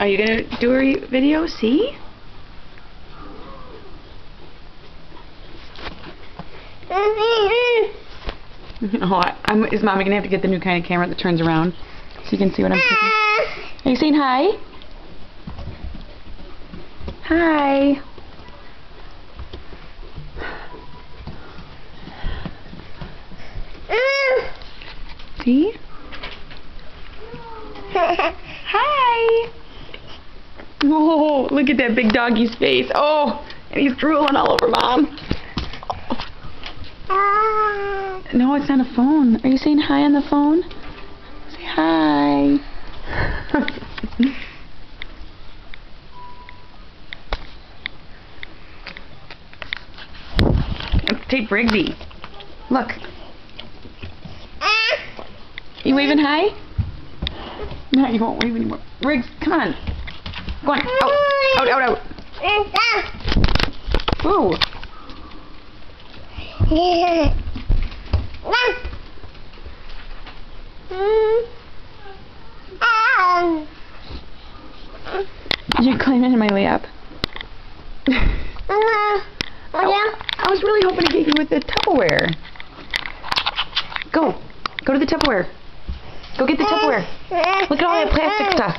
you gonna do a video? See? Oh, is Mommy gonna have to get the new kind of camera that turns around so you can see what I'm taking? Are you saying hi? Hi. See? Hi. Whoa, look at that big doggy's face. Oh, and he's drooling all over Mom. No, it's not a phone. Are you saying hi on the phone? Say hi. Let's take Briggsy. Look. You waving hi? No, you won't wave anymore. Briggs, come on. Go on. Out, out, out, out. Whoa. You're climbing in my lap. I was really hoping to get you with the Tupperware. Go. Go to the Tupperware. Go get the Tupperware. Look at all that plastic stuff.